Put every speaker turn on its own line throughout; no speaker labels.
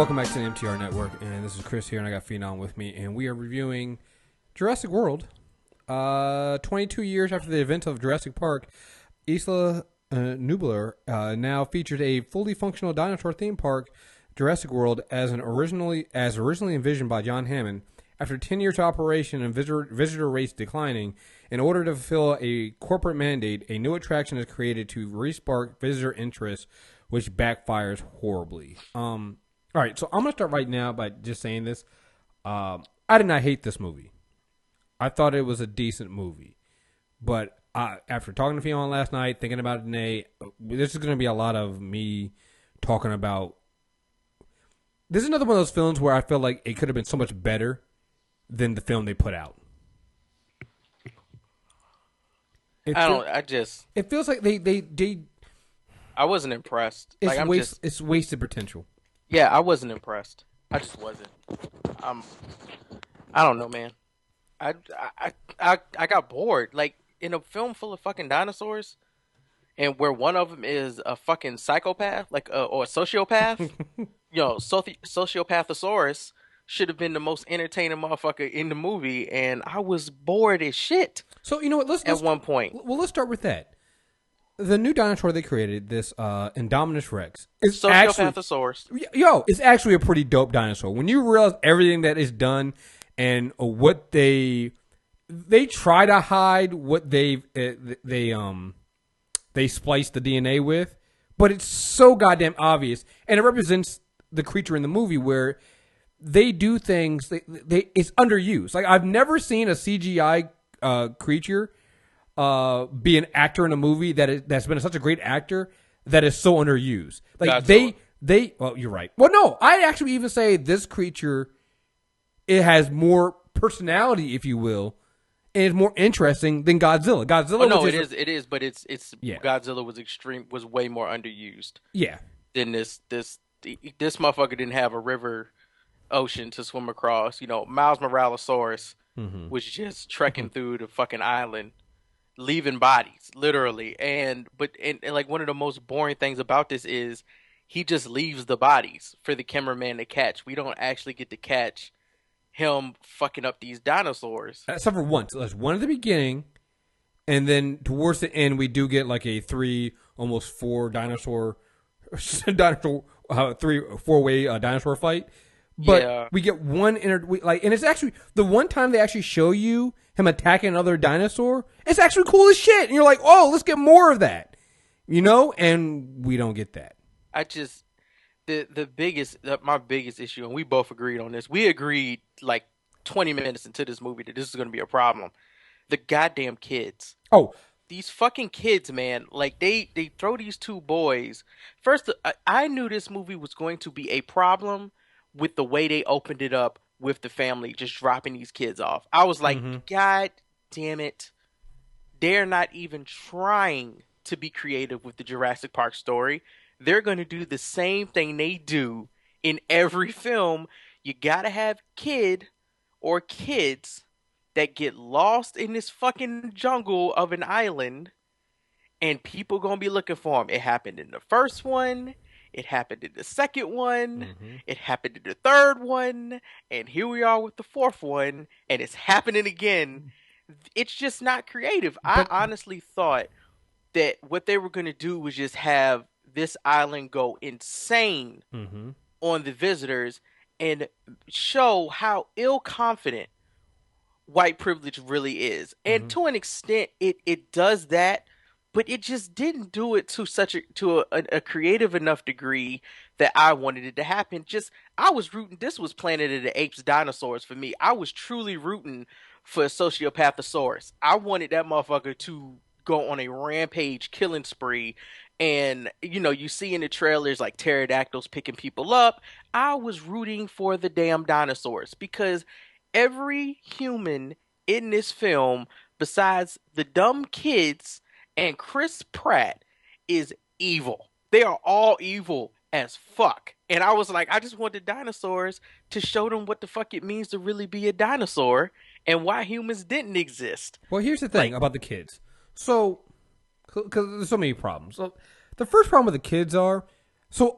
welcome back to the MTR Network, and this is Kriss here, and I got Phenom with me, and we are reviewing Jurassic World. 22 years after the events of Jurassic Park, Isla Nublar now features a fully functional dinosaur theme park, Jurassic World, as originally envisioned by John Hammond. After 10 years of operation and visitor rates declining, in order to fulfill a corporate mandate, a new attraction is created to re-spark visitor interest, which backfires horribly. All right, so I'm going to start right now by just saying this. I did not hate this movie. I thought it was a decent movie. But after talking to Phenom last night, thinking about it today, this is going to be a lot of me talking about... This is another one of those films where I feel like it could have been so much better than the film they put out. It feels like they
I wasn't impressed.
It's wasted potential.
Yeah, I wasn't impressed. I just wasn't. I don't know, man. I got bored. Like, in a film full of fucking dinosaurs, and where one of them is a fucking psychopath, or a sociopath. Sociopathosaurus should have been the most entertaining motherfucker in the movie, and I was bored as shit.
So you know what? Let's
one point.
Well, let's start with that. The new dinosaur they created, this Indominus Rex, is
Sociopathosaurus.
It's actually a pretty dope dinosaur. When you realize everything that is done and what they try to hide what they spliced the DNA with, but it's so goddamn obvious, and it represents the creature in the movie where they do things. It's underused. Like, I've never seen a CGI creature be an actor in a movie that's been such a great actor that is so underused. Like, they well, you're right. Well, no, I'd actually even say this creature, it has more personality, if you will, and it's more interesting than Godzilla.
It is, but it's yeah. Godzilla was way more underused.
Yeah.
Than this motherfucker didn't have a river ocean to swim across. Miles Moralosaurus was just trekking through the fucking island, leaving bodies, literally. And like, one of the most boring things about this is he just leaves the bodies for the cameraman to catch. We don't actually get to catch him fucking up these dinosaurs.
Except for once. There's one at the beginning, and then towards the end we do get like a 3, almost 4 4-way dinosaur fight. But we get one and it's actually the one time they actually show you him attacking another dinosaur. It's actually cool as shit, and you're like, oh, let's get more of that, And we don't get that.
My biggest issue, and we both agreed on this. We agreed like 20 minutes into this movie that this is going to be a problem. The goddamn kids.
Oh.
These fucking kids, man, like they throw these 2 boys. First, I knew this movie was going to be a problem with the way they opened it up with the family just dropping these kids off. I was like, God damn it. They're not even trying to be creative with the Jurassic Park story. They're going to do the same thing they do in every film. You got to have kid or kids that get lost in this fucking jungle of an island, and people gonna be looking for them. It happened in the first one. It happened in the second one. It happened in the third one. And here we are with the 4th one, and it's happening again. It's just not creative. I honestly thought that what they were going to do was just have this island go insane on the visitors and show how ill-confident white privilege really is. And to an extent, it does that, but it just didn't do it to a creative enough degree that I wanted it to happen. I was rooting. This was Planet of the Apes dinosaurs for me. I was truly rooting for Sociopathosaurus. I wanted that motherfucker to go on a rampage killing spree. And, you see in the trailers like pterodactyls picking people up. I was rooting for the damn dinosaurs because every human in this film, besides the dumb kids and Chris Pratt, is evil. They are all evil as fuck. And I was like, I just want the dinosaurs to show them what the fuck it means to really be a dinosaur and why humans didn't exist.
Well, here's the thing about the kids. So, because there's so many problems. So, the first problem with the kids so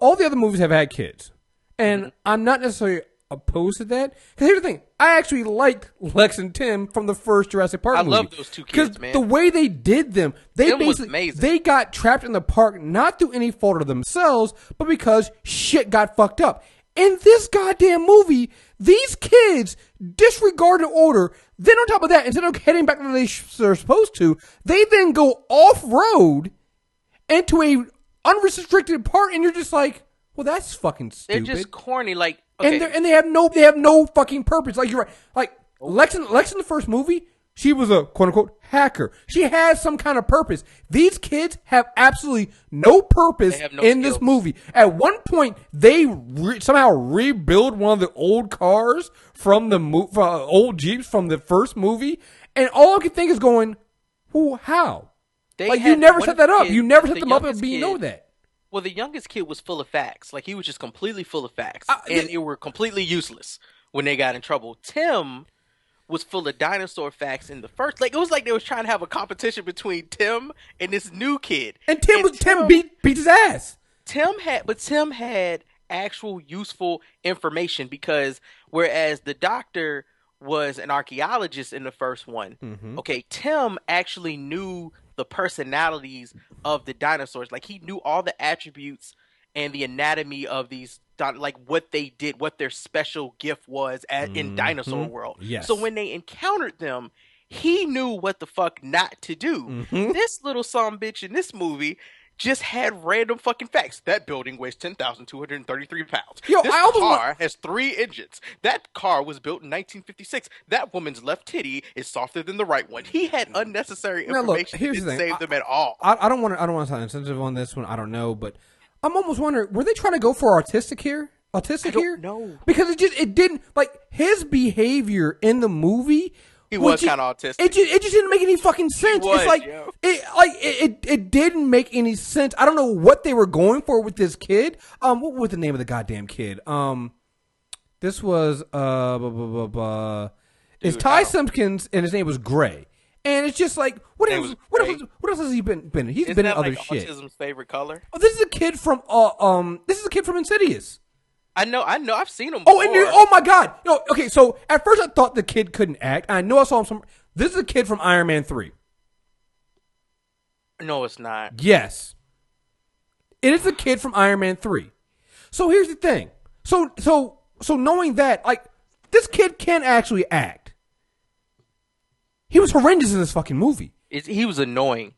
all the other movies have had kids. And I'm not necessarily opposed to that. Because here's the thing. I actually liked Lex and Tim from the first Jurassic Park movie.
I love those two kids, man.
The way they did them, they
Tim was
basically
amazing.
they got trapped in the park not through any fault of themselves, but because shit got fucked up. In this goddamn movie, these kids disregarded order. Then on top of that, instead of heading back where they're supposed to, they then go off-road into a unrestricted park, and you're just like, well, that's fucking stupid.
They're just corny, like, okay.
And they have no fucking purpose. Like, you're right. Like, Lex in the first movie, she was a quote unquote hacker. She has some kind of purpose. These kids have absolutely no purpose in this movie. At one point, they somehow rebuild one of the old cars from the old Jeeps from the first movie, and all I can think is going, well, how? Like, you never set that up. You never set them up and you know that.
Well, the youngest kid was full of facts. Like, he was just completely full of facts. And they were completely useless when they got in trouble. Tim was full of dinosaur facts in the first. Like, it was like they was trying to have a competition between Tim and this new kid.
And Tim beat his ass.
Tim had actual useful information, because whereas the doctor was an archaeologist in the first one, okay, Tim actually knew the personalities of the dinosaurs. Like, he knew all the attributes and the anatomy of these, like what they did, what their special gift was in Dinosaur World.
Yes.
So when they encountered them, he knew what the fuck not to do. This little sumbitch in this movie just had random fucking facts. That building weighs 10,233 pounds. This car has 3 engines. That car was built in 1956. That woman's left titty is softer than the right one. He had unnecessary information that didn't save them at all.
I don't want to sound insensitive on this one. I don't know, but I'm almost wondering, were they trying to go for autistic here?
I don't know.
Because it didn't, like, his behavior in the movie.
He was kind of autistic.
It just didn't make any fucking sense.
Was,
it's like, it didn't make any sense. I don't know what they were going for with this kid. What was the name of the goddamn kid? This was it's Ty Simpkins, and his name was Gray. And it's just like, what else has he been in? He's been in other shit.
Autism's favorite color?
Oh, this is a kid from Insidious.
I know. I've seen him before.
Oh my God. Okay, so at first I thought the kid couldn't act. I know I saw him this is a kid from Iron Man 3.
No, it's not.
Yes. It is a kid from Iron Man 3. So here's the thing. So knowing that, like, this kid can actually act. He was horrendous in this fucking movie.
He was annoying.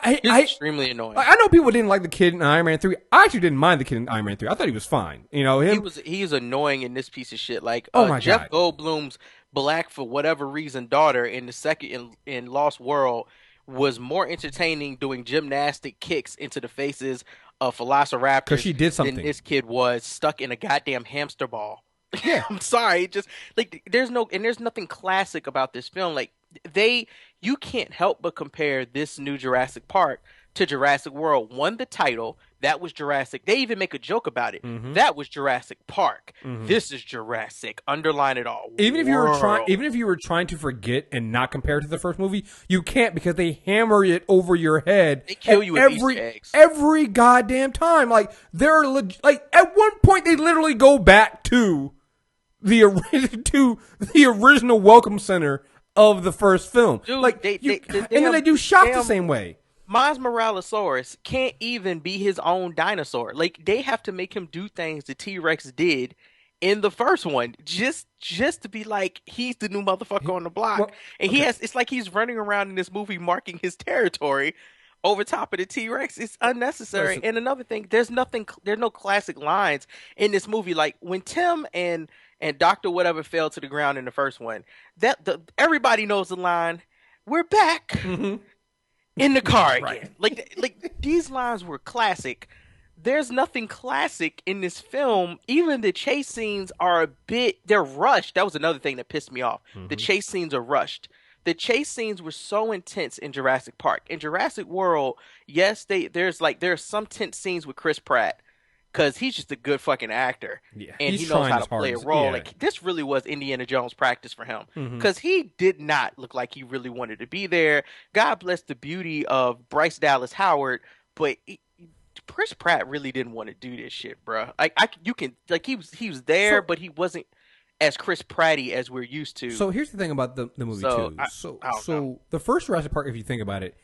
He was extremely annoying.
I know people didn't like the kid in Iron Man 3. I actually didn't mind the kid in Iron Man 3. I thought he was fine. You know,
he was annoying in this piece of shit. Like,
God.
Jeff Goldblum's black for whatever reason daughter in the second in Lost World was more entertaining doing gymnastic kicks into the faces of velociraptors
because she did something
than this kid was stuck in a goddamn hamster ball.
Yeah.
I'm sorry. Just like there's nothing classic about this film. Like, you can't help but compare this new Jurassic Park to Jurassic World. One, the title, that was Jurassic. They even make a joke about it. That was Jurassic Park. This is Jurassic. Underline it all.
Even if you were trying to forget and not compare it to the first movie, you can't, because they hammer it over your head.
They kill you with Easter eggs
every goddamn time. Like, at one point they literally go back to the original Welcome Center of the first film.
Dude,
and then they do shots the same way.
Miles Morales can't even be his own dinosaur. Like, they have to make him do things the T-Rex did in the first one, just to be like, he's the new motherfucker on the block. Well, and it's like he's running around in this movie marking his territory over top of the T-Rex. It's unnecessary. Listen. And another thing, there's no classic lines in this movie. Like, when Tim and Dr. Whatever fell to the ground in the first one, everybody knows the line, "We're back." In the car again. Right. Like these lines were classic. There's nothing classic in this film. Even the chase scenes are they're rushed. That was another thing that pissed me off. The chase scenes are rushed. The chase scenes were so intense in Jurassic Park. In Jurassic World, yes, there's some tense scenes with Chris Pratt, because he's just a good fucking actor. Yeah, and he knows how to play a role. Yeah. Like, this really was Indiana Jones practice for him, because he did not look like he really wanted to be there. God bless the beauty of Bryce Dallas Howard, but Chris Pratt really didn't want to do this shit, bro. Like you can like he was there,
So
but he wasn't as Chris Pratty as we're used to.
so here's the thing about the movie
So
too.
I don't know.
So the first Jurassic Park, if you think about it,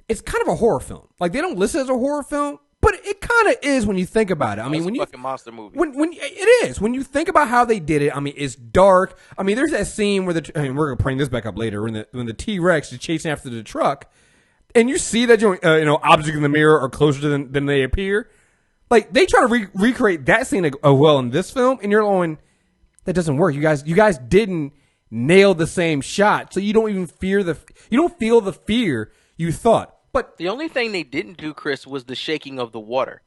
it's kind of a horror film. Like they don't list it as a horror film, but it kind of is when you think about it. I mean,
It's
when
a
you
fucking monster movie.
when it is when you think about how they did it. I mean, it's dark. I mean, there's that scene where we're gonna bring this back up later when the T-Rex is chasing after the truck, and you see that objects in the mirror are closer than they appear. Like they try to recreate that scene well in this film, and you're going, that doesn't work. You guys didn't nail the same shot, so you don't even feel the fear you thought. But
The only thing they didn't do, Chris, was the shaking of the water.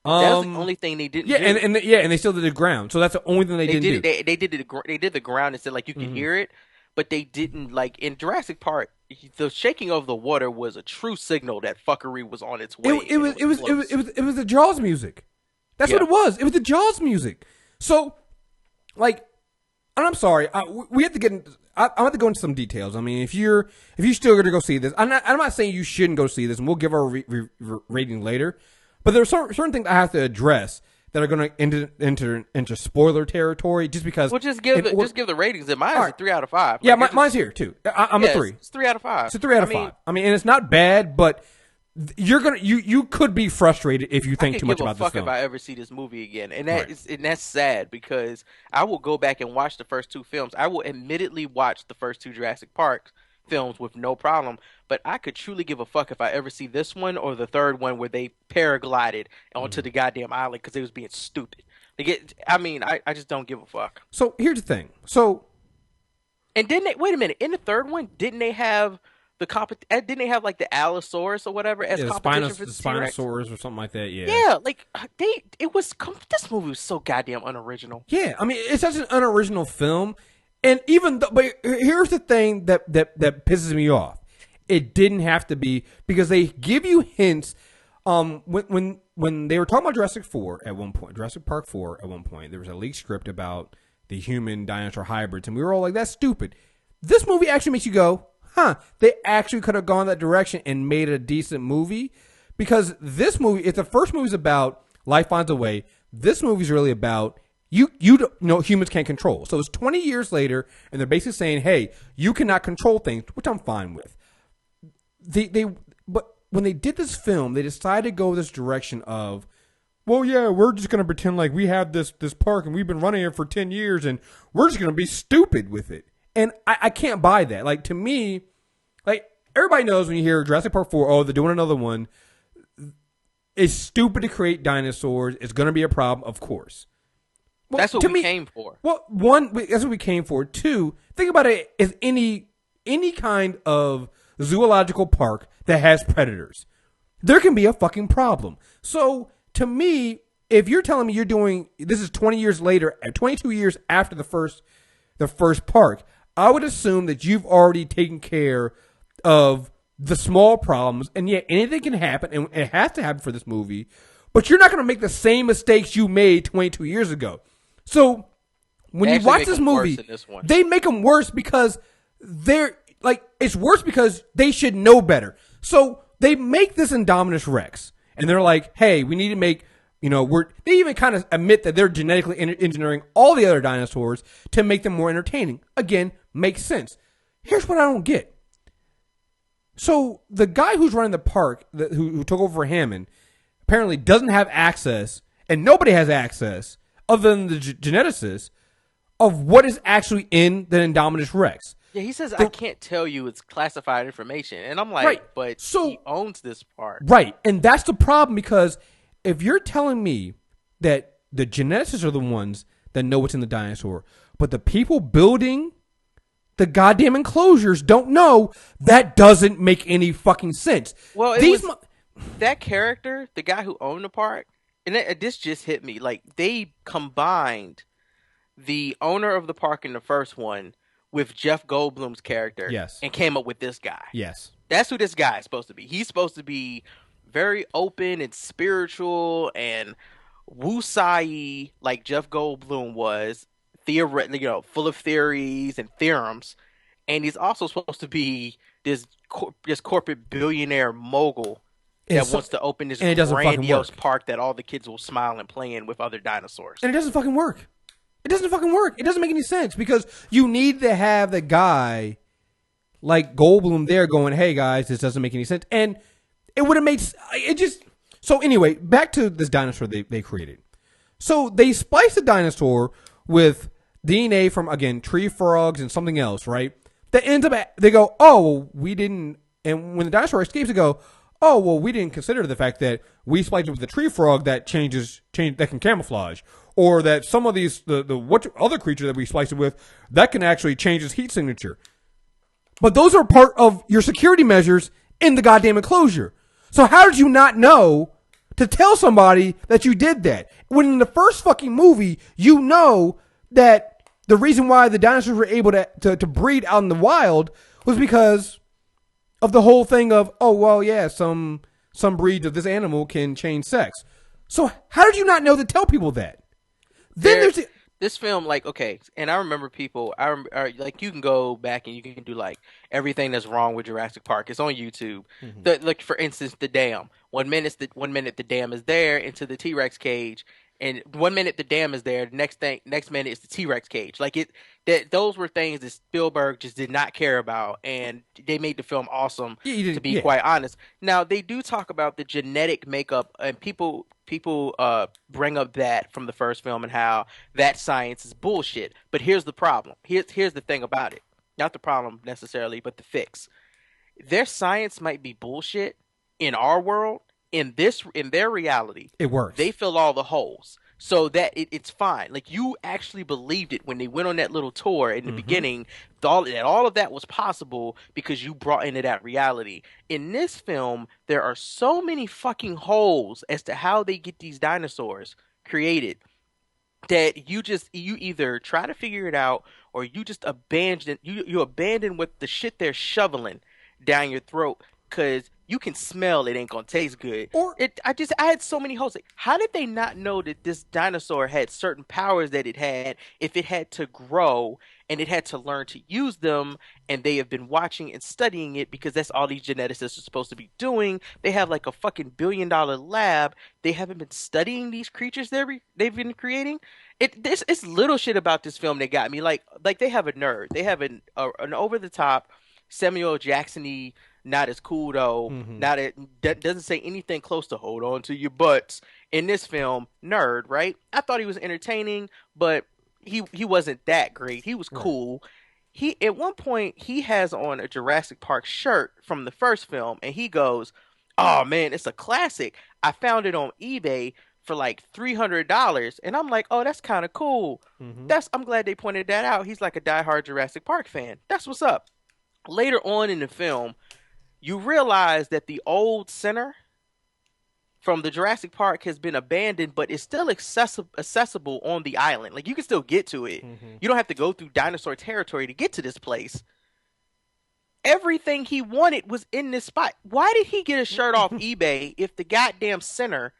That was the only thing they didn't do.
and they still did the ground. So that's the only thing they didn't do.
They did the ground and said like you could hear it, but they didn't like in Jurassic Park. The shaking of the water was a true signal that fuckery was on its way.
It was the Jaws music. That's what it was. It was the Jaws music. So, like, and I'm sorry, we have to get. I have to go into some details. I mean, if you're still going to go see this, I'm not saying you shouldn't go see this, and we'll give our rating later. But there are certain things I have to address that are going to enter into spoiler territory, just because.
Well, just give the ratings. And mine's a 3 out of 5.
Yeah, mine's here too. I'm a 3.
It's 3 out of 5.
It's a 3 out of 5. I mean, and it's not bad, but you could be frustrated if you think too much about this film.
If I ever see this movie again, and that's sad because I will go back and watch the first 2 films. I will admittedly watch the first 2 Jurassic Park films with no problem, but I could truly give a fuck if I ever see this one or the third one where they paraglided onto the goddamn island because they was being stupid. I just don't give a fuck.
So here's the thing.
And didn't they? Wait a minute. In the third one, didn't they have didn't they have like the Allosaurus or whatever as competition for the
Spinosaurus or something like that? Yeah.
Yeah, like this movie was so goddamn unoriginal.
Yeah, I mean, it's such an unoriginal film, and but here's the thing that pisses me off. It didn't have to be, because they give you hints. When they were talking about Jurassic Park 4 at one point, there was a leaked script about the human dinosaur hybrids, and we were all like, "That's stupid." This movie actually makes you go, "Huh?" They actually could have gone that direction and made a decent movie, because this movie, if the first movie's about life finds a way, this movie's really about humans can't control. So it's 20 years later, and they're basically saying, "Hey, you cannot control things," which I'm fine with. But when they did this film, they decided to go this direction of, well, yeah, we're just going to pretend like we have this park and we've been running it for 10 years and we're just going to be stupid with it. And I can't buy that. Like, to me, like, everybody knows when you hear Jurassic Park 4, oh, they're doing another one. It's stupid to create dinosaurs. It's going to be a problem, of course. Well,
that's what we came for.
Well, one, that's what we came for. Two, think about it as any kind of zoological park that has predators. There can be a fucking problem. So, to me, if you're telling me you're doing, this is 20 years later, 22 years after the first park, I would assume that you've already taken care of the small problems, and yet anything can happen, and it has to happen for this movie, but you're not going to make the same mistakes you made 22 years ago. So, when you watch this movie, they make them worse because they're, like, it's worse because they should know better. So, they make this Indominus Rex, and they're like, hey, we need to make, they even kind of admit that they're genetically engineering all the other dinosaurs to make them more entertaining. Again, makes sense. Here's what I don't get. So, the guy who's running the park, who took over for Hammond, apparently doesn't have access, and nobody has access, other than the geneticists, of what is actually in the Indominus Rex.
Yeah, he says, I can't tell you, it's classified information. And I'm like, right. But he owns this part.
Right, and that's the problem, because if you're telling me that the geneticists are the ones that know what's in the dinosaur, but the people building the goddamn enclosures don't know, that doesn't make any fucking sense.
Well, that character, the guy who owned the park, and this just hit me, like, they combined the owner of the park in the first one with Jeff Goldblum's character,
yes,
and came up with this guy.
Yes.
That's who this guy is supposed to be. He's supposed to be very open and spiritual and woo-sai like Jeff Goldblum was, full of theories and theorems. And he's also supposed to be this corporate billionaire mogul
And
that
so,
wants to open this
and it doesn't fucking
grandiose
work.
park that all the kids will smile and play in with other dinosaurs.
And it doesn't fucking work. It doesn't fucking work. It doesn't make any sense because you need to have the guy like Goldblum there going, "Hey guys, this doesn't make any sense." And it would have made it just. So anyway, back to this dinosaur they created. So they spliced the dinosaur with DNA from, again, tree frogs and something else, right? That ends up they go, "Oh, well, we didn't." And when the dinosaur escapes, they go, "Oh, well, we didn't consider the fact that we spliced it with the tree frog that change that can camouflage, or that some of these the what other creature that we spliced it with that can actually change its heat signature." But those are part of your security measures in the goddamn enclosure. So how did you not know to tell somebody that you did that? When in the first fucking movie, you know that the reason why the dinosaurs were able to breed out in the wild was because of the whole thing of, oh, well, yeah, some breeds of this animal can change sex. So how did you not know to tell people that? Then there's
this film, like, okay, and I remember people, like, you can go back and you can do, like, everything that's wrong with Jurassic Park. It's on YouTube. Like, for instance, the dam. 1 minute, the dam is there into the T-Rex cage, and 1 minute the dam is there. The next minute it's the T-Rex cage. Like, those were things that Spielberg just did not care about, and they made the film awesome. To be quite honest. Now, they do talk about the genetic makeup, and people bring up that from the first film and how that science is bullshit. But here's the problem. Here's the thing about it. Not the problem necessarily, but the fix. Their science might be bullshit in our world. In their reality,
it works.
They fill all the holes. So that it's fine. Like, you actually believed it when they went on that little tour in the beginning. All of that was possible because you brought into that reality. In this film, there are so many fucking holes as to how they get these dinosaurs created that you either try to figure it out or you just abandon what the shit they're shoveling down your throat because you can smell it ain't gonna taste good. I had so many holes. Like, how did they not know that this dinosaur had certain powers that it had if it had to grow and it had to learn to use them? And they have been watching and studying it because that's all these geneticists are supposed to be doing. They have like a fucking $1 billion lab. They haven't been studying these creatures they've been creating. It's little shit about this film that got me. Like they have a nerd. They have an over the top Samuel Jackson-y. Not as cool though. Not that doesn't say anything close to hold on to your butts in this film. Nerd, right? I thought he was entertaining, but he wasn't that great. He was cool. He at one point he has on a Jurassic Park shirt from the first film, and he goes, "Oh man, it's a classic. I found it on eBay for like $300," and I'm like, "Oh, that's kind of cool." I'm glad they pointed that out. He's like a diehard Jurassic Park fan. That's what's up. Later on in the film, you realize that the old center from the Jurassic Park has been abandoned, but it's still accessible on the island. Like, you can still get to it. You don't have to go through dinosaur territory to get to this place. Everything he wanted was in this spot. Why did he get a shirt off eBay if the goddamn center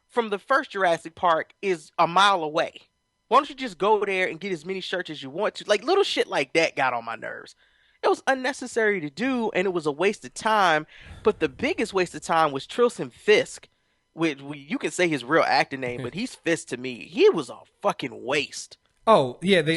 from the first Jurassic Park is a mile away? Why don't you just go there and get as many shirts as you want to? Like, little shit like that got on my nerves. It was unnecessary to do, and it was a waste of time. But the biggest waste of time was Trilson Fisk. Which you can say his real acting name, but he's Fisk to me. He was a fucking waste.
Oh yeah, they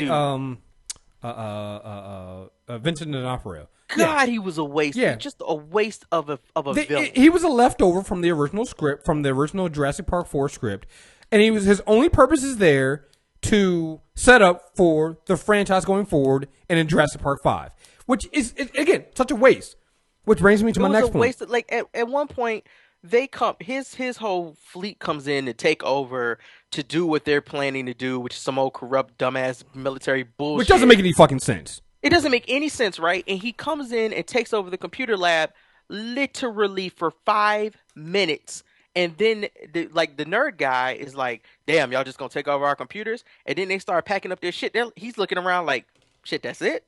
Vincent D'Onofrio.
God, he was a waste. Yeah. Just a waste of a villain.
He was a leftover from the original script, from the original Jurassic Park 4 script, and his only purpose is there to set up for the franchise going forward and in Jurassic Park 5. Which is, again, such a waste. Which brings me to my next point.
Waste. Like, at one point, his whole fleet comes in to take over to do what they're planning to do, which is some old corrupt, dumbass military bullshit.
Which doesn't make any fucking sense.
It doesn't make any sense, right? And he comes in and takes over the computer lab literally for 5 minutes. And then, the nerd guy is like, "Damn, y'all just gonna take over our computers?" And then they start packing up their shit. He's looking around like, "Shit, that's it?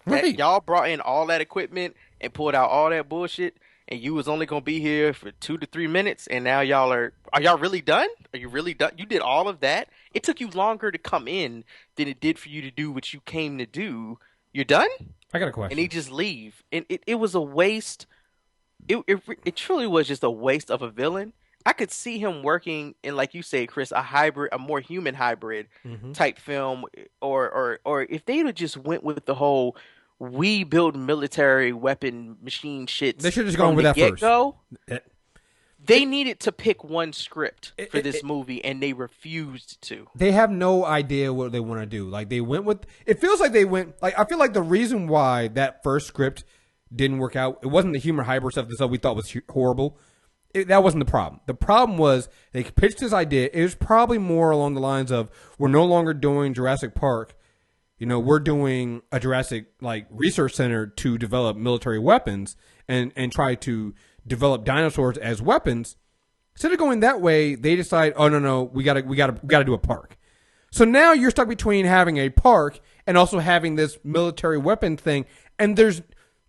Right. Y'all brought in all that equipment and pulled out all that bullshit, and you was only gonna be here for 2 to 3 minutes, and now are y'all really done? Are you really done? You did all of that? It took you longer to come in than it did for you to do what you came to do. You're done?"
I got a question.
And he just leave. And it was a waste it truly was just a waste of a villain. I could see him working in, like you say, Chris, a hybrid, a more human hybrid
Hmm.
type film, or if they'd have just went with the whole we build military weapon machine
They
shits
should have just gone
from
with
the
that
get
first.
go.
It,
They needed to pick one script for
it,
this movie, and they refused to.
they have no idea what they want to do. Like they went with. It feels like they went. Like I feel like the reason why that first script didn't work out. It wasn't the humor hybrid stuff that we thought was horrible. That wasn't the problem. The problem was they pitched this idea. It was probably more along the lines of we're no longer doing Jurassic Park. We're doing a Jurassic research center to develop military weapons and try to develop dinosaurs as weapons. Instead of going that way, they decide, oh no, we gotta do a park. So now you're stuck between having a park and also having this military weapon thing, and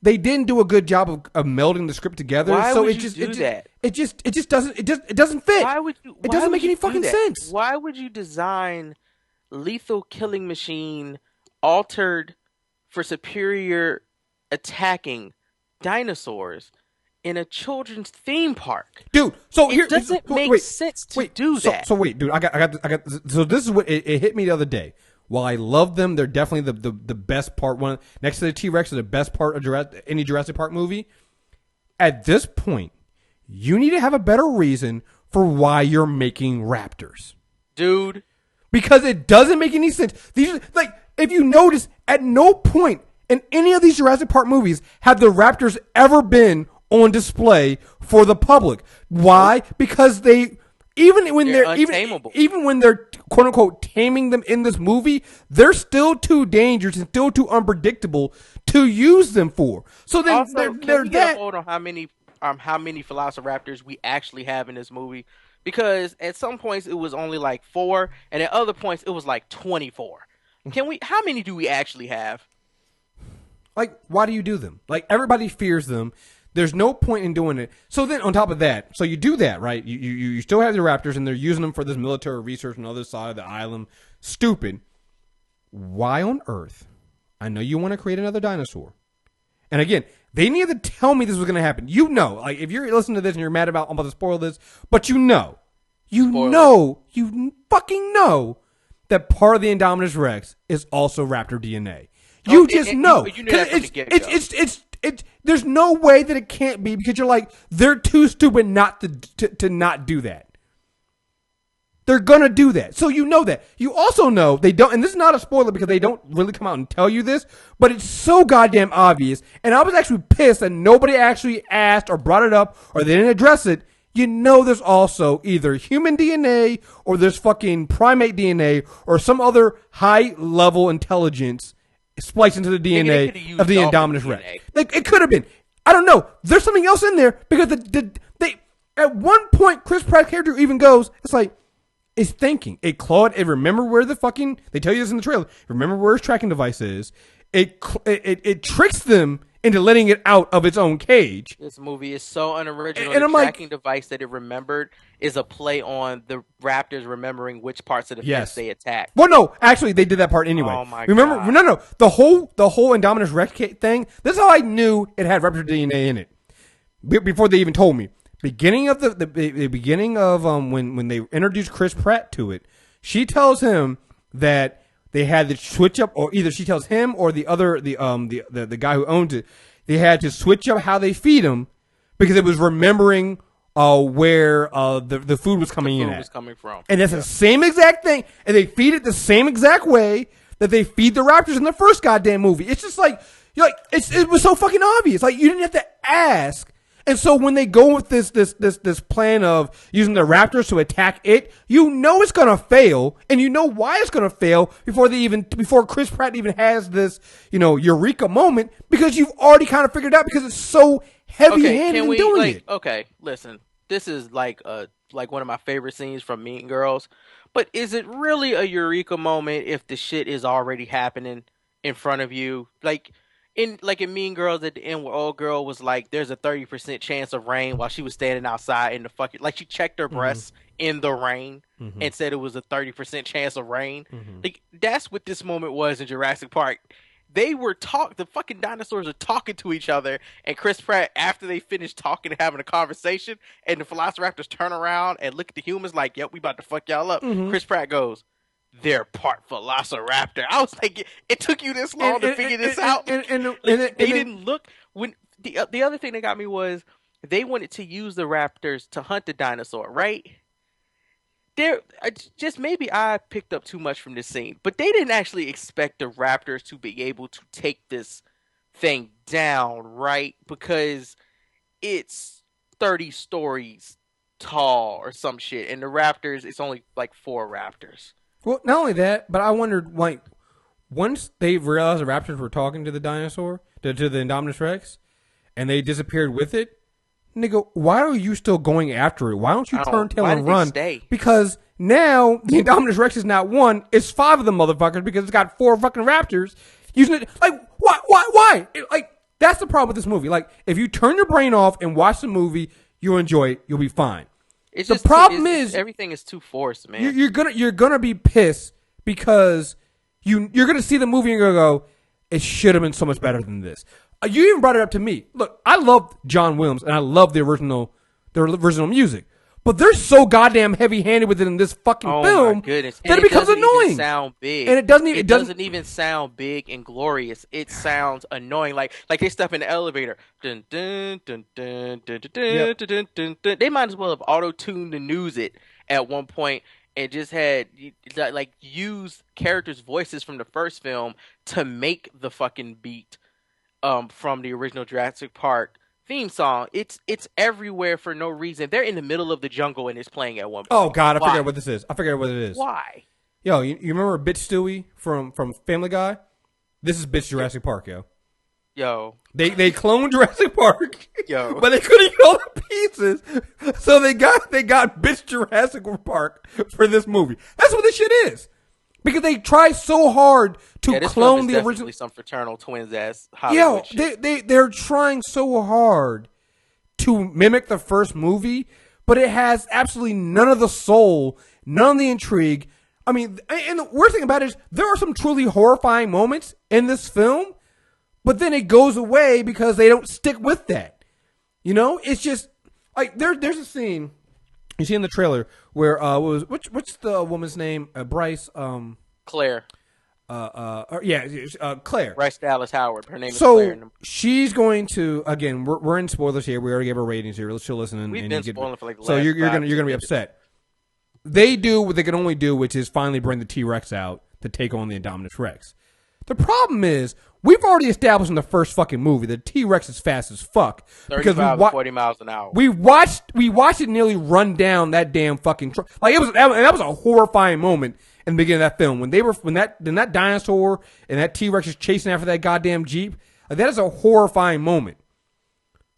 they didn't do a good job of melding the script together.
Why
so
would
it
you
just
do that?
it just doesn't fit.
Why would you?
It
Why
doesn't
would
make
you
any
do
fucking
that?
sense.
Why would you design lethal killing machine altered for superior attacking dinosaurs in a children's theme park?
Dude, so
It doesn't make sense to do that.
So wait, dude, I got. So this is what it hit me the other day. While I love them, they're definitely the best part. One next to the T-Rex is the best part of any Jurassic Park movie. At this point, you need to have a better reason for why you're making raptors,
Dude,
because it doesn't make any sense. These if you notice, at no point in any of these Jurassic Park movies have the raptors ever been on display for the public. Why? Because they even when
they're
they're
untamable.
even when they're quote unquote taming them in this movie, they're still too dangerous and still too unpredictable to use them for. So then
Also, can
they're
we get
that.
a hold on how many velociraptors we actually have in this movie? Because at some points it was only like 4, and at other points it was like 24. Can we? How many do we actually have?
Why do you do them? Everybody fears them. There's no point in doing it. So then, on top of that, so you do that, right? You still have the raptors, and they're using them for this military research on the other side of the island. Stupid. Why on earth? I know you want to create another dinosaur. And again, they need to tell me this was going to happen. If you're listening to this and you're mad about I'm about to spoil this, but you fucking know that part of the Indominus Rex is also raptor DNA. You just know.
You knew that from the get-go.
It's there's no way that it can't be, because you're they're too stupid not to not do that. They're gonna do that. So you know that. You also know they don't, and this is not a spoiler because they don't really come out and tell you this, but it's so goddamn obvious. And I was actually pissed that nobody actually asked or brought it up or they didn't address it. There's also either human DNA or there's fucking primate DNA or some other high level intelligence spliced into the DNA of the Indominus Rex. It could have been. I don't know. There's something else in there because they at one point Chris Pratt's character even goes, it's thinking. It remember where the fucking, they tell you this in the trailer. Remember where his tracking device is. It tricks them into letting it out of its own cage.
This movie is so unoriginal.
And
the
I'm
tracking device that it remembered is a play on the raptors remembering which parts of the fence they attacked.
Well, no, actually, they did that part anyway.
Oh my
Remember?
God.
No. The whole Indominus Rex thing. This is how I knew it had raptor DNA in it. Before they even told me. Beginning of the beginning of when they introduced Chris Pratt to it, she tells him that they had to switch up, or either she tells him or the guy who owns it, they had to switch up how they feed him because it was remembering where the food was coming in at.
Was coming from.
And that's the same exact thing, and they feed it the same exact way that they feed the raptors in the first goddamn movie. It's just it was so fucking obvious. You didn't have to ask. And so when they go with this plan of using the raptors to attack it, it's gonna fail, and you know why it's gonna fail before Chris Pratt even has this, eureka moment, because you've already kind of figured it out because it's so heavy-handed in doing it.
Okay, listen, this is like one of my favorite scenes from Mean Girls, but is it really a eureka moment if the shit is already happening in front of you? In Mean Girls at the end, where old girl was like, "There's a 30% chance of rain," while she was standing outside in the fucking, she checked her breasts in the rain and said it was a 30% chance of rain. That's what this moment was in Jurassic Park. the fucking dinosaurs are talking to each other, and Chris Pratt, after they finish talking and having a conversation, and the velociraptors turn around and look at the humans like, yep, we about to fuck y'all up.
Mm-hmm.
Chris Pratt goes, they're part velociraptor. I was like, it took you this long to figure this out. They didn't look. When the other thing that got me was they wanted to use the raptors to hunt the dinosaur, right? Just maybe I picked up too much from this scene, but they didn't actually expect the raptors to be able to take this thing down, right? Because it's 30 stories tall or some shit, and the raptors, it's only like 4 raptors.
Well, not only that, but I wondered, like, once they realized the raptors were talking to the dinosaur, to the Indominus Rex, and they disappeared with it, and they go, why are you still going after it? Why don't you turn tail and run? Because now the Indominus Rex is not 1, it's 5 of them motherfuckers because it's got 4 fucking raptors using it. Like, why? Like, that's the problem with this movie. Like, if you turn your brain off and watch the movie, you'll enjoy it. You'll be fine. The problem is
everything is too forced, man.
You're gonna be pissed because you're gonna see the movie and you're gonna go, it should have been so much better than this. You even brought it up to me. Look, I love John Williams and I love the original music, but they're so goddamn heavy-handed with it in this fucking film that it becomes annoying.
Sound big,
and it doesn't
even sound big and glorious. It sounds annoying, like they step in the elevator. Dun, dun, dun, dun, dun, dun,
Yep.
dun, dun, dun, dun. They might as well have auto-tuned the news it at one point and just had like used characters' voices from the first film to make the fucking beat from the original Jurassic Park theme song. It's everywhere for no reason. They're in the middle of the jungle and it's playing at one point.
Oh God, I forgot what this is. I forgot what it is.
Why?
Yo, you remember Bitch Stewie from Family Guy? This is Bitch Jurassic Park, yo.
Yo.
They cloned Jurassic Park.
Yo.
But they couldn't get all the pieces. So they got Bitch Jurassic Park for this movie. That's what this shit is. Because they try so hard to clone the original.
Some fraternal twins ass Hollywood shit.
They're trying so hard to mimic the first movie, but it has absolutely none of the soul, none of the intrigue. I mean, and the worst thing about it is there are some truly horrifying moments in this film, but then it goes away because they don't stick with that. You know, it's just like there's a scene you see in the trailer where what's the woman's name? Bryce.
Claire.
Claire.
Bryce Dallas Howard. Her name is Claire.
So she's going to again. We're in spoilers here. We already gave her ratings here. Let's still listen. And,
We've been spoiling for like the
so
last
you're gonna be upset. They do what they can only do, which is finally bring the T-Rex out to take on the Indominus Rex. The problem is, we've already established in the first fucking movie that T-Rex is fast as fuck.
35 to 40 miles an hour.
We watched it nearly run down that damn fucking truck. Like that was a horrifying moment in the beginning of that film when that dinosaur and that T-Rex is chasing after that goddamn Jeep. Like, that is a horrifying moment.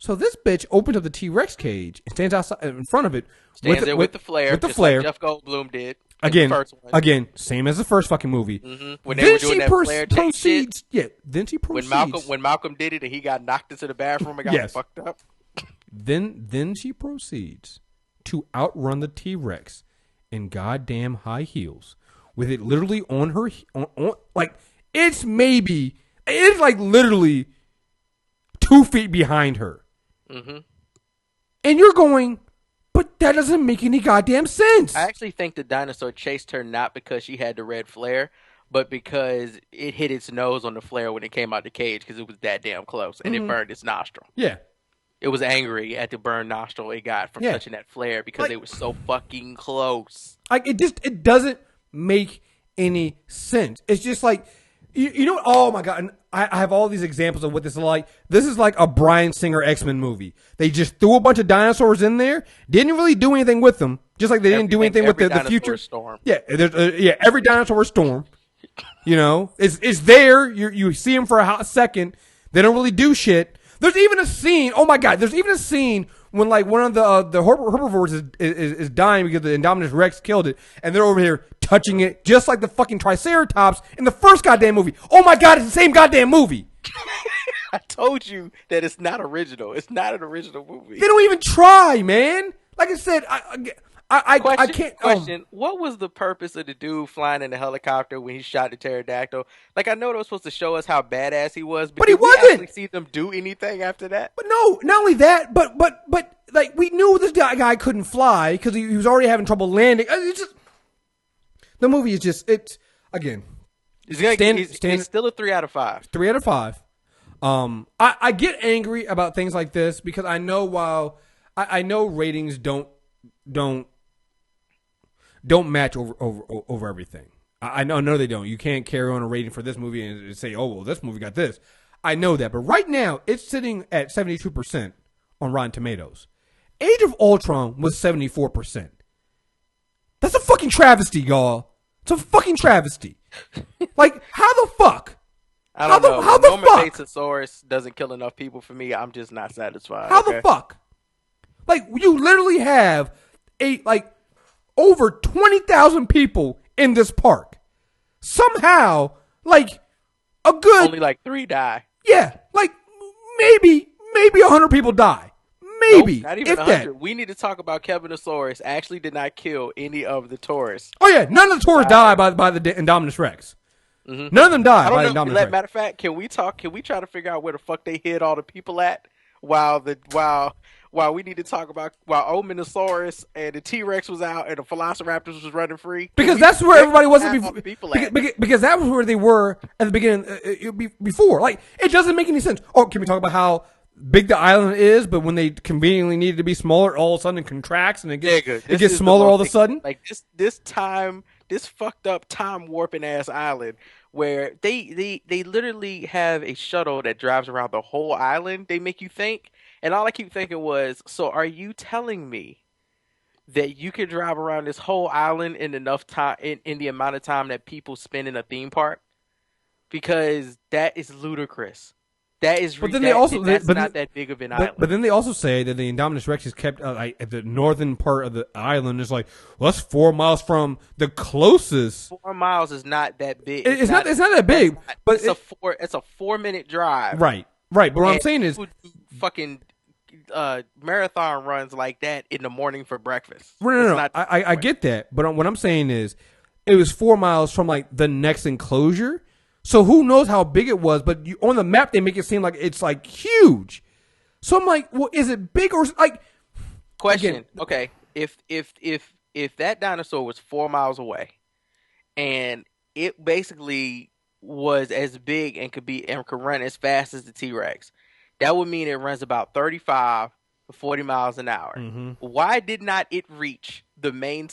So this bitch opens up the T-Rex cage and stands outside in front of it
with the flare,
with the flare.
Like Jeff Goldblum did.
Again, same as the first fucking movie.
Mm-hmm. When they were doing that flare
proceeds. Yeah, then she proceeds.
When Malcolm did it and he got knocked into the bathroom and got fucked up.
Then she proceeds to outrun the T-Rex in goddamn high heels with it literally on her on like it's like literally 2 feet behind her.
Mm-hmm.
And you're going, but that doesn't make any goddamn sense.
I actually think the dinosaur chased her not because she had the red flare, but because it hit its nose on the flare when it came out the cage because it was that damn close and it burned its nostril.
Yeah.
It was angry at the burned nostril it got from touching that flare because they were so fucking close.
Like it doesn't make any sense. It's just like you know. Oh my god! And I have all these examples of what this is like. This is like a Bryan Singer X-Men movie. They just threw a bunch of dinosaurs in there, didn't really do anything with them, just like they didn't do anything with the future
storm.
Yeah, every dinosaur storm. You know, it's there. You see them for a hot second. They don't really do shit. There's even a scene. Oh my god! There's even a scene when like one of the herbivores is dying because the Indominus Rex killed it, and they're over here touching it just like the fucking Triceratops in the first goddamn movie. Oh my god! It's the same goddamn movie.
I told you that it's not original. It's not an original movie.
They don't even try, man. Like I said, I
Question,
can't.
question. What was the purpose of the dude flying in the helicopter when he shot the pterodactyl? Like, I know they were supposed to show us how badass he was, but
But he
did we actually
wasn't.
see them do anything after that?
But no, not only that, but like we knew this guy couldn't fly because he was already having trouble landing. It's just, the movie is just again.
It's still a 3 out of 5.
3 out of 5. I get angry about things like this because I know I know ratings don't match over everything. I know they don't. You can't carry on a rating for this movie and say, oh well, this movie got this. I know that, but right now it's sitting at 72% on Rotten Tomatoes. Age of Ultron was 74%. That's a fucking travesty, y'all. It's a fucking travesty. Like, how the fuck?
I don't know.
How the
Norman
fuck?
Bates doesn't kill enough people for me. I'm just not satisfied.
How the fuck? Like, you literally have over 20,000 people in this park. Somehow, like, a good
only like 3 die.
Yeah, like maybe 100 people die. Maybe,
nope, not even
if
100.
that.
We need to talk about Kevinosaurus actually did not kill any of the tourists.
Oh yeah, none of the tourists die by the Indominus Rex.
Mm-hmm.
None of them die by
I
the
don't know.
Indominus Rex.
Matter of fact, can we try to figure out where the fuck they hid all the people at while we need to talk about while Ominosaurus and the T-Rex was out and the Velociraptors was running free?
Because that's where everybody was
before.
Because that was where they were at the beginning. Before, like, it doesn't make any sense. Oh, can we talk about how big the island is, but when they conveniently needed to be smaller, all of a sudden it contracts and it gets smaller all of a sudden?
Like this fucked up time warping ass island where they literally have a shuttle that drives around the whole island. They make you think, and all I keep thinking was, so are you telling me that you can drive around this whole island in enough time in the amount of time that people spend in a theme park? Because that is ludicrous. That is, but then that's not that big of an island.
But then they also say that the Indominus Rex is kept at the northern part of the island. It's like, well, that's 4 miles from the closest.
4 miles is not that big.
It's not that big. But
it's a 4-minute drive.
Right. But what I'm saying is,
fucking marathon runs like that in the morning for breakfast.
No. I get that, but what I'm saying is, it was 4 miles from like the next enclosure. So who knows how big it was, but on the map they make it seem like it's like huge. So I'm like, well, is it big or like?
Question. Again, okay, if that dinosaur was 4 miles away, and it basically was as big and could run as fast as the T-Rex, that would mean it runs about 35 to 40 miles an hour. Mm-hmm. Why did not it reach the main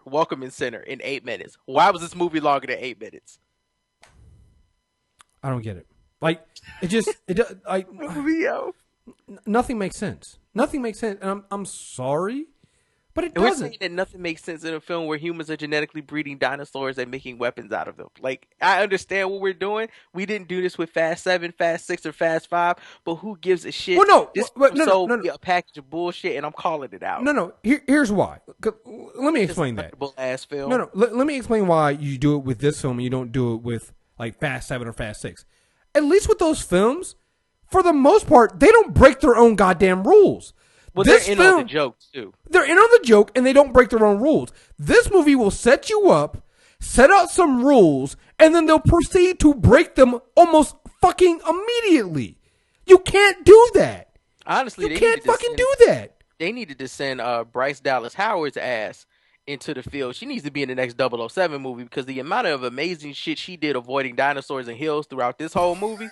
welcoming center in 8 minutes? Why was this movie longer than 8 minutes?
I don't get it. Like, nothing makes sense. Nothing makes sense, and I'm sorry, but it doesn't.
We're saying that nothing makes sense in a film where humans are genetically breeding dinosaurs and making weapons out of them. Like, I understand what we're doing. We didn't do this with Fast 7, Fast 6, or Fast 5, but who gives a shit?
Well,
no. A package of bullshit, and I'm calling it out.
No. Here's why. Let me explain that.
Ass film.
No. Let me explain why you do it with this film and you don't do it with like Fast 7 or Fast 6. At least with those films, for the most part, they don't break their own goddamn rules.
Well, they're in on the joke, too.
They're in on the joke, and they don't break their own rules. This movie will set you up, set out some rules, and then they'll proceed to break them almost fucking immediately. You can't do that.
Honestly,
you can't fucking do that.
They needed to send Bryce Dallas Howard's ass into the field. She needs to be in the next 007 movie because the amount of amazing shit she did avoiding dinosaurs and hills throughout this whole movie.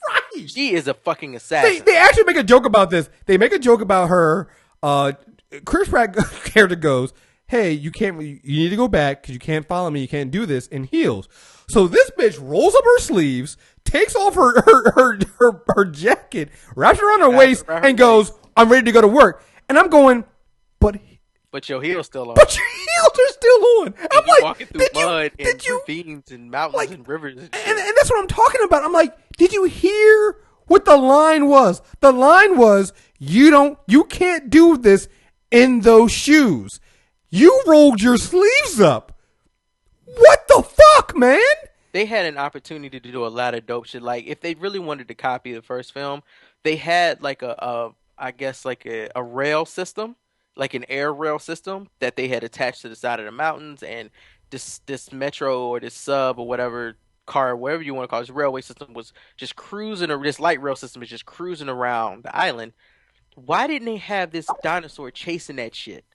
Right. She is a fucking assassin.
They actually make a joke about this. They make a joke about her. Kriss Pratt character goes, hey, you need to go back because you can't follow me. You can't do this in heels. So this bitch rolls up her sleeves, takes off her jacket, wraps it around her waist, and goes, I'm ready to go to work. And I'm going,
but your heel's still on.
But your heels are still on. I'm like,
walking through mud and ravines and mountains and rivers. And
that's what I'm talking about. I'm like, did you hear what the line was? The line was, you can't do this in those shoes. You rolled your sleeves up. What the fuck, man?
They had an opportunity to do a lot of dope shit. Like, if they really wanted to copy the first film, they had like a rail system like an air rail system that they had attached to the side of the mountains, and this metro or this sub or whatever car, whatever you want to call it, this railway system was just cruising, or this light rail system is just cruising around the island. Why didn't they have this dinosaur chasing that shit?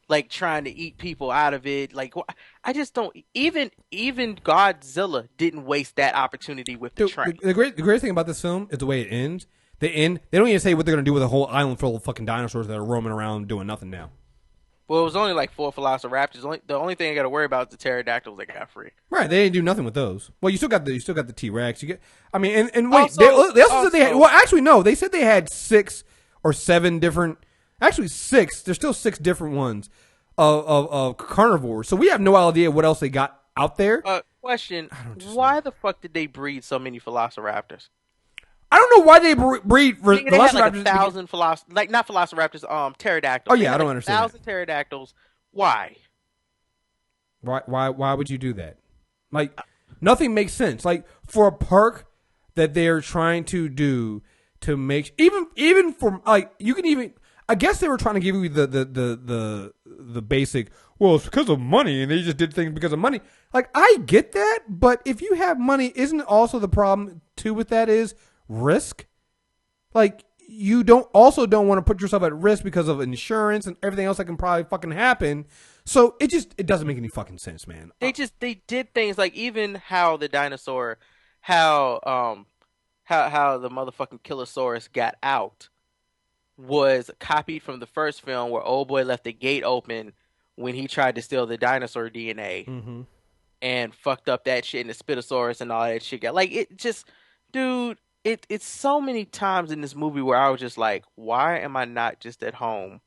Like trying to eat people out of it. Like I just don't. Even Godzilla didn't waste that opportunity with the
Dude,
train.
the greatest thing about this film is the way it ends. They don't even say what they're gonna do with a whole island full of fucking dinosaurs that are roaming around doing nothing now.
Well, it was only like four Velociraptors. The only thing I got to worry about is the pterodactyls that got free.
Right, they didn't do nothing with those. Well, you still got the T-Rex. You get, I mean, and wait,
Also,
they also said they had. Well, actually, no, they said they had 6 or 7 different. Actually, 6. There's still 6 different ones of carnivores. So we have no idea what else they got out there.
Question: why the fuck did they breed so many Velociraptors?
I don't know why they breed
They had like 1,000 not Velociraptors, pterodactyls.
Oh yeah, I don't understand.
1,000 pterodactyls. Why?
Why would you do that? Like, nothing makes sense. Like, for a park that they're trying to do to make even for like you can even I guess they were trying to give you the basic. Well, it's because of money, and they just did things because of money. Like, I get that, but if you have money, isn't also the problem too with that is risk? Like, you don't want to put yourself at risk because of insurance and everything else that can probably fucking happen. So it doesn't make any fucking sense, man.
They did things like even how the dinosaur, how the motherfucking Killosaurus got out was copied from the first film where old boy left the gate open when he tried to steal the dinosaur DNA and fucked up that shit, and the Spinosaurus and all that shit got like it just, dude. It's so many times in this movie where I was just like, why am I not just at home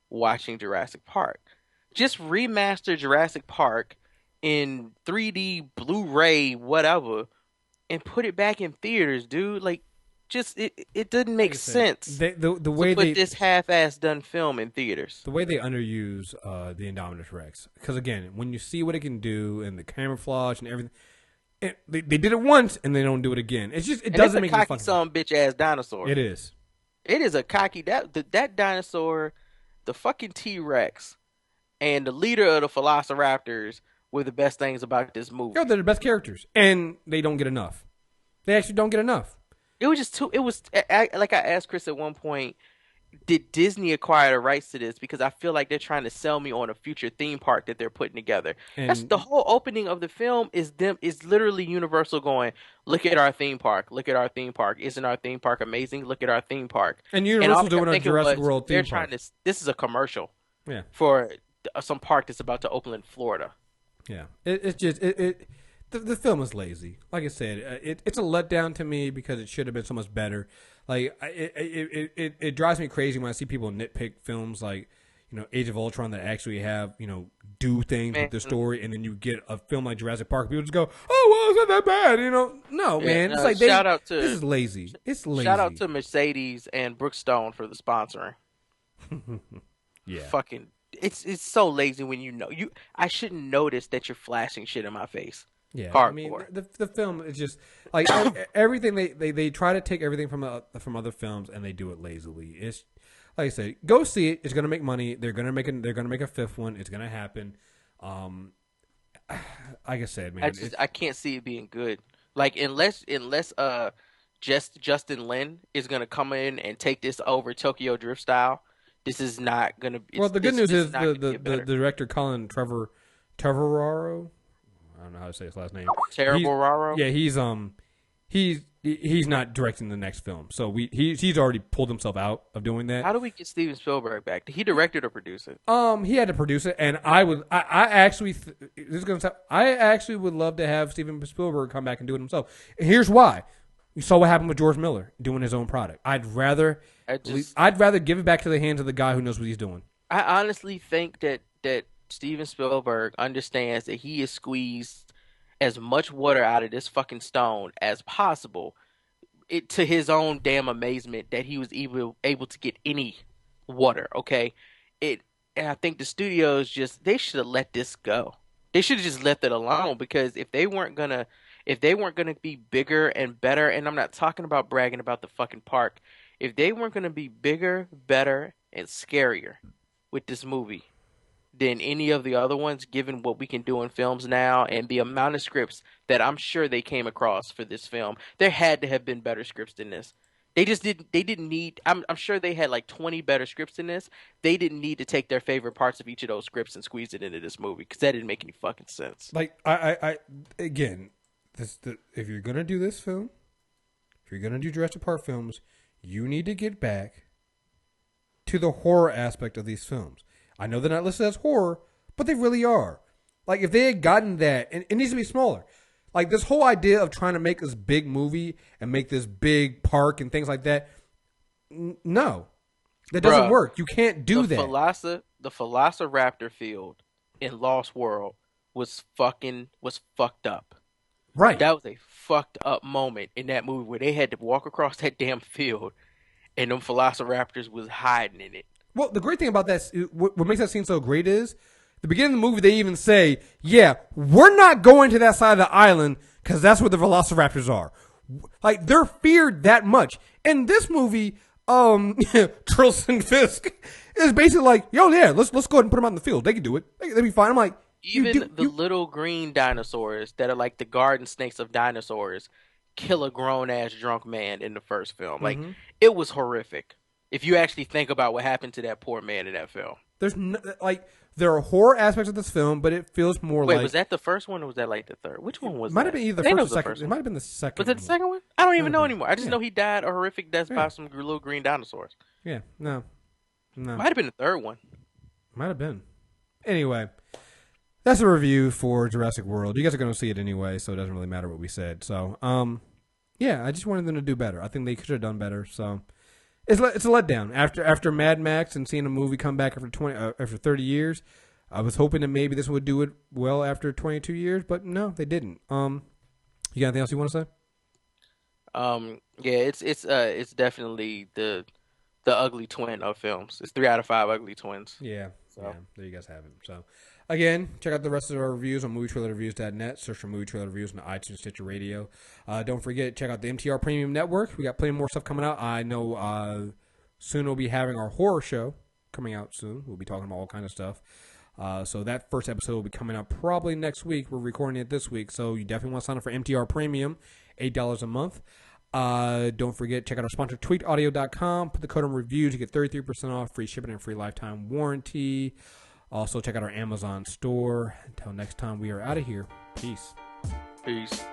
watching Jurassic Park? Just remaster Jurassic Park in 3D, Blu-ray, whatever, and put it back in theaters, dude. Like, just it doesn't make sense.
The way
to put
they
this half-ass done film in theaters.
The way they underuse the Indominus Rex, because again, when you see what it can do and the camouflage and everything. They did it once and they don't do it again. It's just it doesn't make any fucking sense.
It's a cocky bitch ass dinosaur.
It is.
It is a cocky that dinosaur, the fucking T-Rex, and the leader of the Velociraptors were the best things about this movie.
Yeah, they're the best characters, and they don't get enough. They actually don't get enough.
It was just too. It was like I asked Kriss at one point. Did Disney acquire the rights to this? Because I feel like they're trying to sell me on a future theme park that they're putting together. And that's the whole opening of the film is literally Universal going, look at our theme park. Look at our theme park. Isn't our theme park amazing? Look at our theme park.
And Universal doing a Jurassic World theme park.
This is a commercial.
Yeah.
For some park that's about to open in Florida.
Yeah. It's just the film is lazy. Like I said, it's a letdown to me because it should have been so much better. Like it drives me crazy when I see people nitpick films like, you know, Age of Ultron that actually have, you know, do things with the story, and then you get a film like Jurassic Park, people just go, oh well, it's not that bad, you know. No, man, it's like this is lazy. It's lazy.
Shout out to Mercedes and Brookstone for the sponsoring.
Yeah,
fucking, it's so lazy when I shouldn't notice that you're flashing shit in my face.
Yeah,
hardcore.
I mean the film is just like everything they try to take everything from other films and they do it lazily. It's like I said, go see it. It's gonna make money. They're gonna make a 5th one. It's gonna happen. Like I said, man,
I can't see it being good. Like unless Justin Lin is gonna come in and take this over Tokyo Drift style. This is not gonna be.
Well, the good news is the director Colin Trevorrow. I don't know how to say his last name.
Trevorrow.
Yeah, he's not directing the next film, so he's already pulled himself out of doing that.
How do we get Steven Spielberg back? Did he direct it or produce it?
He had to produce it, and I actually would love to have Steven Spielberg come back and do it himself. And here's why: you saw what happened with George Miller doing his own product. I'd rather give it back to the hands of the guy who knows what he's doing.
I honestly think that Steven Spielberg understands that he has squeezed as much water out of this fucking stone as possible, to his own damn amazement that he was able to get any water. Okay, and I think the studios they should have let this go. They should have just left it alone, because if they weren't gonna be bigger and better, and I'm not talking about bragging about the fucking park, if they weren't gonna be bigger, better, and scarier, with this movie than any of the other ones, given what we can do in films now and the amount of scripts that I'm sure they came across for this film. There had to have been better scripts than this. They just didn't. They didn't need. I'm sure they had like 20 better scripts than this. They didn't need to take their favorite parts of each of those scripts and squeeze it into this movie because that didn't make any fucking sense.
Like I again, if you're gonna do this film, if you're gonna do Jurassic Park films, you need to get back to the horror aspect of these films. I know they're not listed as horror, but they really are. Like, if they had gotten that, and it needs to be smaller. Like, this whole idea of trying to make this big movie and make this big park and things like that, no. That doesn't work. You can't do that.
The Velociraptor field in Lost World was fucked up.
Right.
That was a fucked up moment in that movie where they had to walk across that damn field and them Velociraptors was hiding in it.
Well, the great thing about that, what makes that scene so great is, the beginning of the movie, they even say, yeah, we're not going to that side of the island because that's where the Velociraptors are. Like, they're feared that much. In this movie, Trilson Fisk is basically like, yo, yeah, let's go ahead and put them out in the field. They can do it. They'll be fine. I'm like,
even the little green dinosaurs that are like the garden snakes of dinosaurs kill a grown-ass drunk man in the first film. Like, it was horrific. If you actually think about what happened to that poor man in that film.
There's there are horror aspects of this film, but it feels more like...
Wait, was that the first one or was that like the third? Which one was that?
Might have been either the first or second. It might have been the second
one. Was it the second one? I don't even know anymore. I just know he died a horrific death by some little green dinosaurs.
Yeah, no.
Might have been the third one.
Might have been. Anyway, that's a review for Jurassic World. You guys are going to see it anyway, so it doesn't really matter what we said. So, yeah, I just wanted them to do better. I think they could have done better, so... It's a letdown. After Mad Max and seeing a movie come back after 30 years, I was hoping that maybe this would do it well after 22 years, but no, they didn't. You got anything else you want to say?
Yeah, it's definitely the ugly twin of films. It's 3 out of 5 ugly twins.
Yeah. So yeah, there you guys have it. So again, check out the rest of our reviews on movietrailerreviews.net. Search for Movie Trailer Reviews on iTunes, Stitcher Radio. Don't forget, check out the MTR Premium Network. We got plenty more stuff coming out. I know soon we'll be having our horror show coming out soon. We'll be talking about all kinds of stuff. So that first episode will be coming out probably next week. We're recording it this week, so you definitely want to sign up for MTR Premium, $8 a month. Don't forget, check out our sponsor, tweetaudio.com. Put the code on review to get 33% off, free shipping and free lifetime warranty. Also, check out our Amazon store. Until next time, we are out of here. Peace.
Peace.